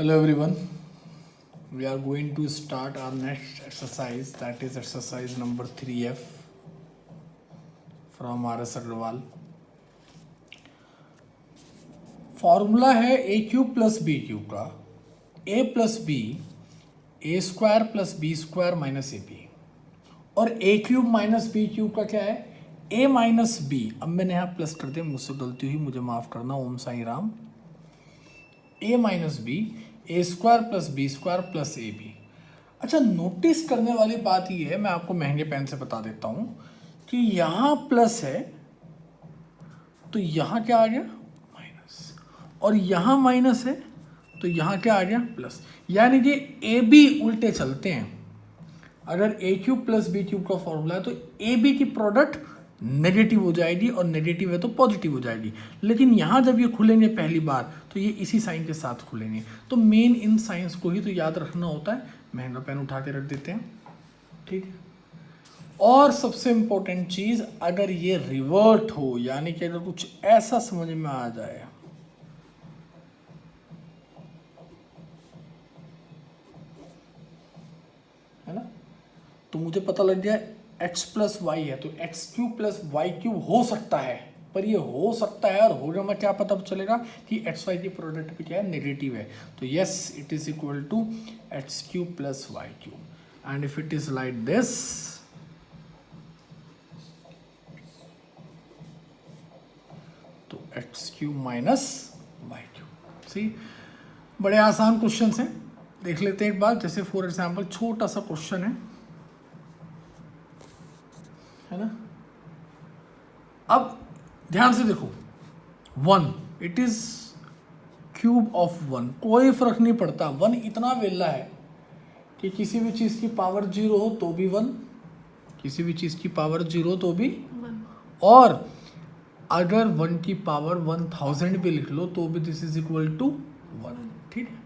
Hello everyone. We are going to start our next exercise, that is exercise number 3F from RS Agrawal. Formula है A cube plus B cube का, A plus B A square plus B square minus A B, और A cube minus B cube का क्या है, ए minus b. अब मैंने यहाँ plus कर दिया, मुझसे गलती हुई, मुझे माफ़ करना, Om Sai Ram. A minus B A square plus B square plus A B. अच्छा, नोटिस करने वाली बात ये है, मैं आपको महंगे पेन से बता देता हूँ कि यहाँ प्लस है तो यहाँ क्या आ गया माइनस, और यहाँ माइनस है तो यहाँ क्या आ गया प्लस. यानी कि ए बी उल्टे चलते हैं. अगर ए क्यूब प्लस बी क्यूब का फॉर्मूला है तो ए बी की प्रोडक्ट नेगेटिव हो जाएगी, और नेगेटिव है तो पॉजिटिव हो जाएगी. लेकिन यहाँ जब ये खुलेंगे पहली बार तो ये इसी साइन के साथ खुलेंगे. तो मेन इन साइंस को ही तो याद रखना होता है. महंगा पेन उठा के रख देते हैं, ठीक है. और सबसे इम्पोर्टेंट चीज़, अगर ये रिवर्ट हो, यानी कि अगर कुछ ऐसा समझ में आ जाए, है ना, तो मुझे पता लग गया x प्लस वाई है तो x cube plus y cube हो सकता है. पर ये हो सकता है और होगा में क्या पता चलेगा कि एक्स वाई की प्रोडक्ट भी क्या है, नेगेटिव है. तो yes, it is equal to x cube plus y cube. And if it is like this, तो x cube minus y cube. See, बड़े आसान क्वेश्चन हैं, देख लेते हैं एक बार. जैसे फॉर एग्जाम्पल छोटा सा क्वेश्चन है ना. अब ध्यान से देखो, 1 इट इज क्यूब ऑफ 1. कोई फर्क नहीं पड़ता, 1 इतना वेला है कि किसी भी चीज़ की पावर 0 हो तो भी 1, किसी भी चीज़ की पावर 0 तो भी 1, और अगर 1 की पावर 1000 भी लिख लो तो भी दिस इज इक्वल टू 1. ठीक है,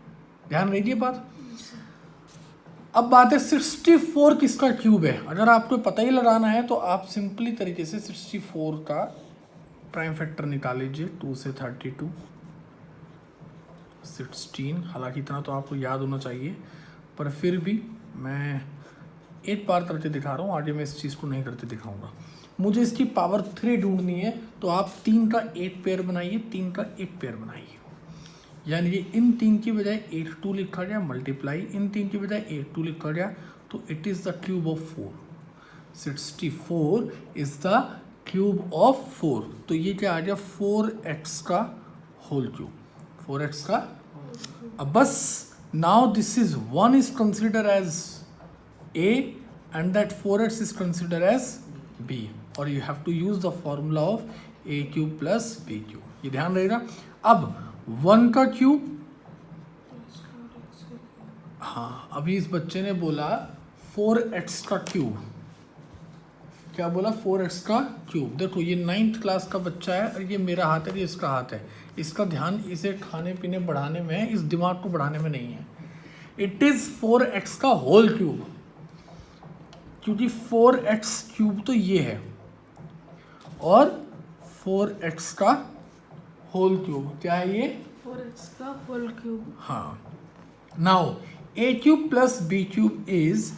ध्यान रखिए बात. अब बात है 64 किसका क्यूब है. अगर आपको पता ही लगाना है तो आप सिंपली तरीके से 64 का प्राइम फैक्टर निकाल लीजिए. 2 से 32 16. हालांकि इतना तो आपको याद होना चाहिए, पर फिर भी मैं एक बार करके दिखा रहा हूँ, आगे मैं इस चीज़ को नहीं करके दिखाऊंगा. मुझे इसकी पावर 3 ढूंढनी है, तो आप 3 का एक पेयर बनाइए, 3 का एक पेयर बनाइए. यानी कि इन 3 की बजाय 82 लिखा गया, मल्टीप्लाई इन 3 की बजाय 82 लिखा गया, तो it is the cube of 4. 64 is the cube of 4. तो ये क्या आ गया, 4x का होल क्यूब, 4x का. अब बस now this is 1 is consider as a and that 4x is considered as b, और you have to use the formula of a cube plus b cube. ये ध्यान रहेगा. अब 1 का क्यूब, हाँ, अभी इस बच्चे ने बोला 4x का क्यूब. क्या बोला, 4x का क्यूब. देखो ये 9th क्लास का बच्चा है, और ये मेरा हाथ है, ये इसका हाथ है. इसका ध्यान इसे खाने पीने बढ़ाने में है, इस दिमाग को बढ़ाने में नहीं है. इट इज़ 4x का होल क्यूब, क्योंकि 4x क्यूब तो ये है, और 4x का होल क्यूब क्या है, ये 4x का होल क्यूब. हाँ. Now a cube plus B cube is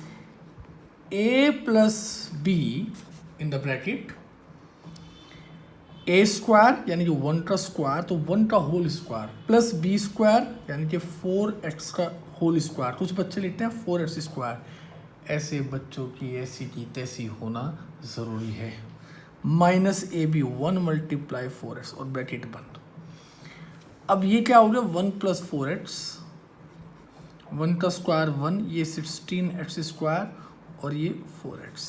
a plus b in the bracket a square, यानी कि 1 का स्क्वायर, तो 1 का whole square, plus B square यानी कि 4x का होल स्क्वायर. कुछ बच्चे लिखते हैं 4x स्क्वायर. ऐसे बच्चों की ऐसी की तैसी होना ज़रूरी है. Minus A B 1 multiply 4x, और ब्रैकेट बंद. अब ये क्या हो गया, 1 प्लस 4x, 1 का स्क्वायर 1, ये 16x स्क्वायर, और ये 4x.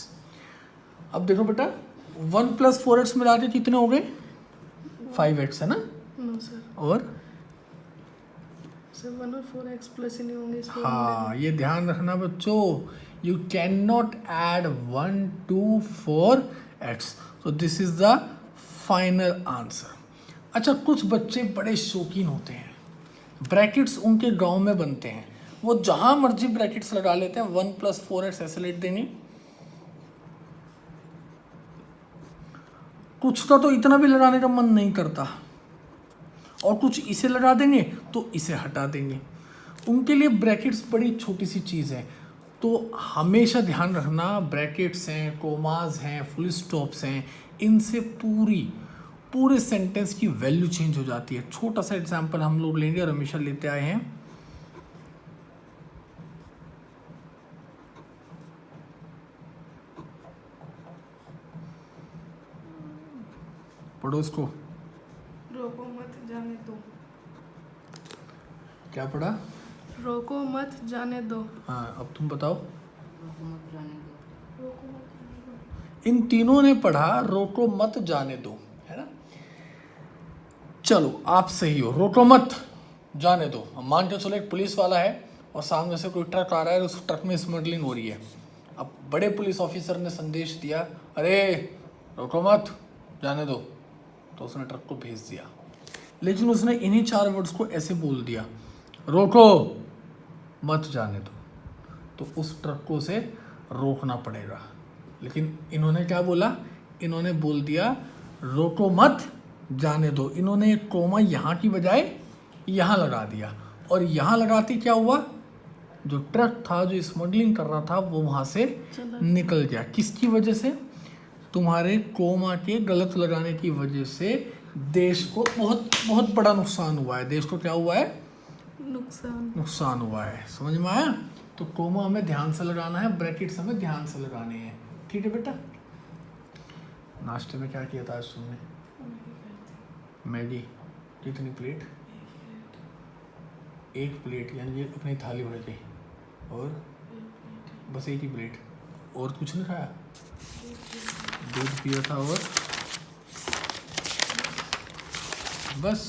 अब देखो बेटा, 1 प्लस 4x मिला के कितने हो गए, 5x है ना. नो सर, और सर 1 और 4x प्लस ही नहीं होंगे इसमें. हाँ, ये ध्यान रखना बच्चों, you can not add 1 to 4x. so this is the final answer. अच्छा, कुछ बच्चे बड़े शौकीन होते हैं, ब्रैकेट्स उनके गांव में बनते हैं, वो जहां मर्जी ब्रैकेट्स लगा लेते हैं. 1 प्लस 4x ऐसे लिख देंगे. कुछ का तो इतना भी लगाने का मन नहीं करता, और कुछ इसे लगा देंगे तो इसे हटा देंगे. उनके लिए ब्रैकेट्स बड़ी छोटी सी चीज़ है। तो हमेशा ध्यान रखना, ब्रैकेट्स हैं, कोमास हैं, फुल स्टॉप्स हैं, इनसे पूरे सेंटेंस की वैल्यू चेंज हो जाती है। छोटा सा एग्जांपल हम लोग लेंगे और हमेशा लेते आए हैं। पढ़ो इसको। रोको मत जाने दो। क्या पढ़ा? रोको मत जाने दो। हाँ, अब तुम बताओ। रोको मत जाने दो। इन तीनों ने पढ़ा रोको मत जाने दो, है ना। चलो आप सही हो, रोको मत जाने दो। हम मान के चलो एक पुलिस वाला है और सामने से कोई ट्रक आ रहा है और उस ट्रक में स्मगलिंग हो रही है। अब बड़े पुलिस ऑफिसर ने संदेश दिया, अरे रोको मत जाने दो, तो उसने ट्रक को भेज दिया। लेकिन उसने इन्हीं 4 वर्ड्स को ऐसे बोल दिया, रोको मत जाने दो, तो उस ट्रक को उसे रोकना पड़ेगा। लेकिन इन्होंने क्या बोला? इन्होंने बोल दिया रोको मत जाने दो। इन्होंने एक कोमा यहाँ की बजाय यहाँ लगा दिया, और यहाँ लगाते क्या हुआ? जो ट्रक था जो स्मगलिंग कर रहा था वो वहाँ से निकल गया। किसकी वजह से? तुम्हारे कोमा के गलत लगाने की वजह से देश को बहुत बहुत बड़ा नुकसान हुआ है। देश को क्या हुआ है? नुकसान हुआ है। समझ में आया? तो कोमा हमें ध्यान से लगाना है, ब्रैकेट्स हमें ध्यान से लगाने हैं। ठीक है बेटा। नाश्ते में क्या किया था आज तुमने? मैगी। कितनी प्लेट? एक प्लेट, यानी ये अपनी थाली भर के, और बस एक ही प्लेट, और कुछ नहीं खाया? दूध पिया था और बस,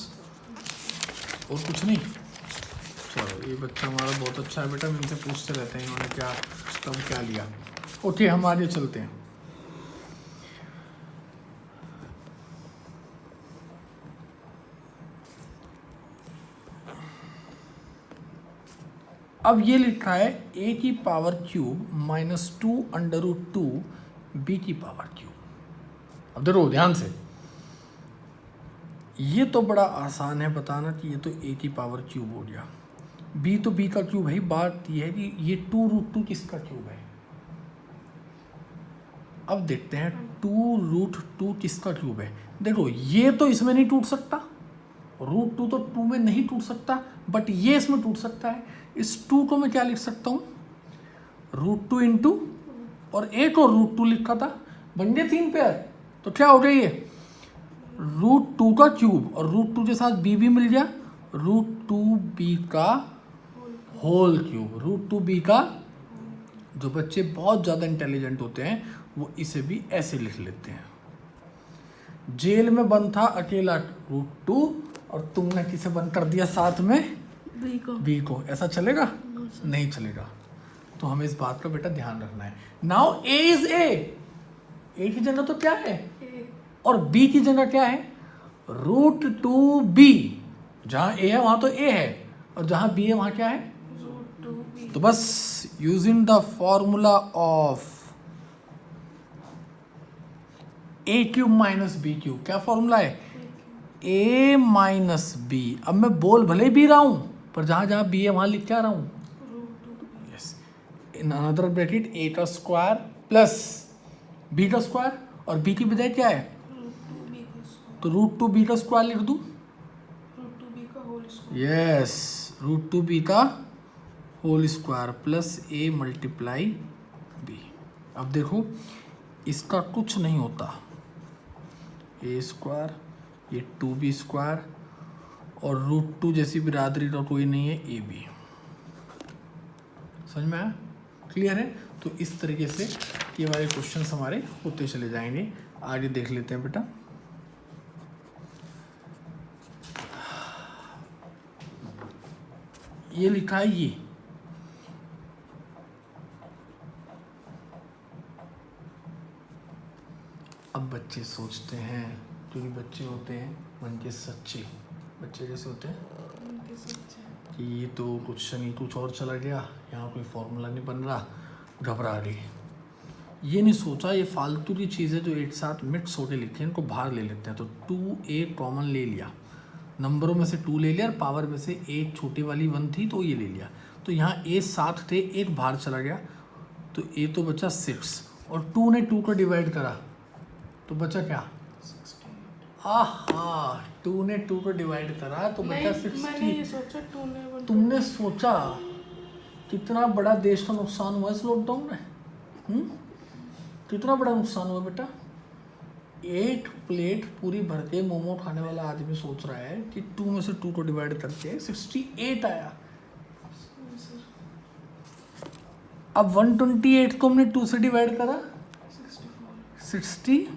और कुछ नहीं? चलो, ये बच्चा हमारा बहुत अच्छा है बेटा, हम इनसे पूछते रहते हैं इन्होंने क्या कब क्या लिया। ओके, हम आगे चलते हैं। अब ये लिखा है a की पावर क्यूब -2 √2 b की पावर क्यूब। अब देखो ध्यान से, ये तो बड़ा आसान है बताना कि ये तो a की पावर क्यूब हो गया, b तो b का क्यूब है। बात ये है कि ये 2 √2 किसका क्यूब है? अब देखते हैं 2 √2 किसका क्यूब है। देखो ये तो इसमें नहीं टूट सकता, √2 तो 2 में नहीं टूट सकता, बट ये इसमें टूट सकता है। इस 2 को मैं क्या लिख सकता हूँ? √2 इंटू, और एक और √2 लिखा था, बन गए 3 पेयर। तो क्या हो गया ये? √2 का क्यूब, और √2 के साथ b भी मिल गया, √2b का होल क्यूब। √2b का, जो बच्चे बहुत ज़्यादा इंटेलिजेंट होते हैं वो इसे भी ऐसे लिख लेते हैं। जेल में बंद था अकेला √2, और तुमने किसे बंद कर दिया साथ में? बी को। ऐसा चलेगा? नहीं चलेगा। तो हमें इस बात का बेटा ध्यान रखना है। नाउ ए इज ए की जगह तो क्या है? और बी की जगह क्या है? √2b। जहां ए है वहां तो ए है, और जहां बी है वहां क्या है? √2b। तो बस using the formula of a³ - b³। क्या फॉर्मूला है? a minus b. अब मैं बोल भले भी रहा हूं, पर जहां जहां बी है वहां लिख क्या रहा हूं? Yes, in another bracket a का स्क्वायर प्लस b का स्क्वायर, और b की बजाय क्या है? तो √2b का स्क्वायर लिख दूं? यस, √2b का whole square plus a multiply b। अब देखो इसका कुछ नहीं होता, a स्क्वायर, ये 2b स्क्वायर, और √2 जैसी बिरादरी का कोई नहीं है ए बी। समझ में आया? क्लियर है? तो इस तरीके से ये वाले क्वेश्चन हमारे होते चले जाएंगे। आगे देख लेते हैं बेटा। ये लिखा है ये, अब बच्चे सोचते हैं, क्योंकि बच्चे होते हैं मन के सच्चे। बच्चे कैसे होते हैं कि ये तो कुछ नहीं, कुछ और चला गया, यहाँ कोई फॉर्मूला नहीं बन रहा, घबरा गए। ये नहीं सोचा ये फालतू की चीज़ें जो एक साथ मिक्स होकर लिखी हैं इनको बाहर ले लेते हैं। तो 2a कॉमन ले लिया, नंबरों में से 2 ले लिया और पावर में से एक छोटी वाली 1 थी तो ये ले लिया। तो यहाँ ए 7 थे, एक बाहर चला गया तो ए तो बचा 6 और 2 ने 2 को डिवाइड करा तो बचा क्या? 2 ने 2 को डिवाइड करा तो बचा 60। मैंने ये सोचा 2 ने 1 तुमने सोचा कितना बड़ा देश का नुकसान हुआ इस लॉकडाउन में? कितना बड़ा नुकसान हुआ बेटा? 8 प्लेट पूरी भर के मोमो खाने वाला आदमी सोच रहा है कि 2 में से 2 को डिवाइड करके 68 आया। अब 128 को हमने 2 से डिवाइड करा 64।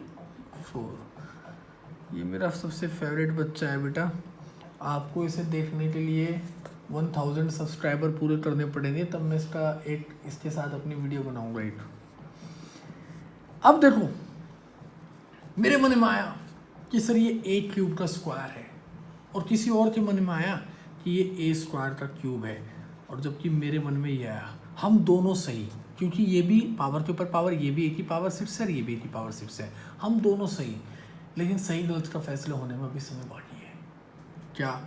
ये मेरा सबसे फेवरेट बच्चा है बेटा। आपको इसे देखने के लिए 1000 सब्सक्राइबर पूरे करने पड़ेंगे, तब मैं इसके साथ अपनी वीडियो बनाऊंगा एक। अब देखो मेरे मन में आया कि सर ये ए क्यूब का स्क्वायर है, और किसी और के मन में आया कि ये ए स्क्वायर का क्यूब है, और जबकि मेरे मन में ये आया हम दोनों सही, क्योंकि ये भी पावर के ऊपर पावर, ये भी ए की पावर 6 है, ये भी ए की पावर 6 है, हम दोनों सही। लेकिन सही गलत का फैसला होने में अभी समय बाकी है। क्या?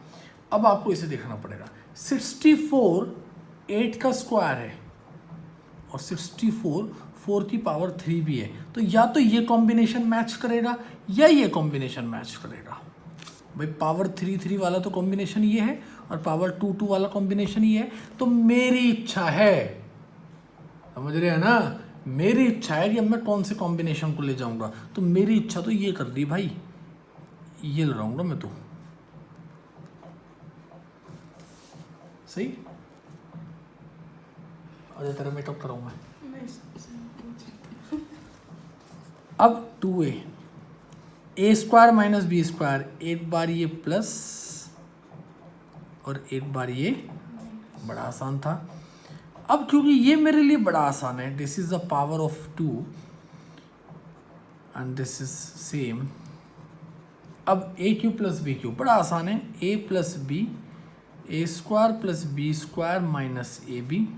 अब आपको इसे देखना पड़ेगा। 64 8 का स्क्वायर है और 64 4 की पावर 3 भी है, तो या तो ये कॉम्बिनेशन मैच करेगा या ये कॉम्बिनेशन मैच करेगा। भाई पावर 3 3 वाला तो कॉम्बिनेशन ये है और पावर 2 2 वाला कॉम्बिनेशन ये है। तो मेरी इच्छा है, समझ रहे हैं ना, मेरी इच्छा है कि अब मैं कौन से कॉम्बिनेशन को ले जाऊंगा। तो मेरी इच्छा तो ये कर दी भाई, ये लगाऊंगा मैं तो। सही? अरे तेरा मेकअप कराऊंगा मैं। अब 2a ए स्क्वायर माइनस बी स्क्वायर, एक बार ये प्लस और एक बार ये, बड़ा आसान था। अब क्योंकि ये मेरे लिए बड़ा आसान है, this is the power of 2 and this is same. अब A cube plus B cube बड़ा आसान है, A plus B, A square plus B square minus A B,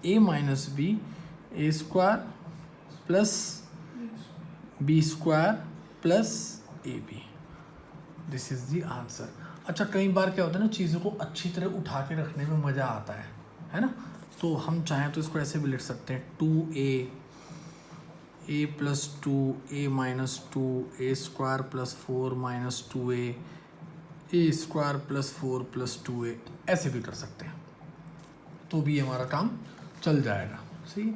A minus B, A square plus B square plus A B, this is the answer. अच्छा, कई बार क्या होता है ना, चीज़ों को अच्छी तरह उठा के रखने में मज़ा आता है ना। तो हम चाहें तो इसको ऐसे भी लिख सकते हैं, 2a ए प्लस 2 ए माइनस 2 ए स्क्वायर प्लस 4 माइनस 2a ए स्क्वायर प्लस 4 प्लस 2a, ऐसे भी कर सकते हैं, तो भी हमारा काम चल जाएगा। सही।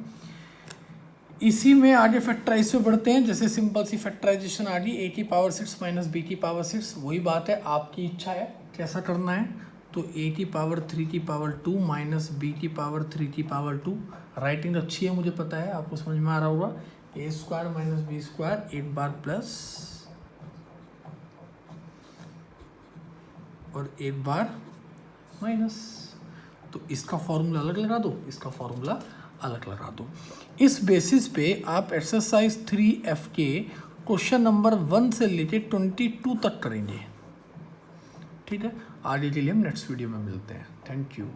इसी में आगे फैक्टराइज पे बढ़ते हैं। जैसे सिंपल सी फैक्टराइजेशन आ गई, ए की पावर 6 माइनस बी की पावर 6, वही बात है, आपकी इच्छा है कैसा करना है। तो ए की पावर 3 की पावर 2 माइनस बी की पावर 3 की पावर 2, राइटिंग अच्छी है मुझे पता है, आपको समझ में आ रहा होगा। ए स्क्वायर माइनस बी स्क्वायर, एक बार प्लस और एक बार माइनस। तो इसका फॉर्मूला अलग लगा दो, इसका फॉर्मूला अलग लगा दो। इस बेसिस पे आप एक्सरसाइज 3F के क्वेश्चन नंबर 1 से लेके 22 तक करेंगे। ठीक है, आगे के लिए हम नेक्स्ट वीडियो में मिलते हैं। Thank you.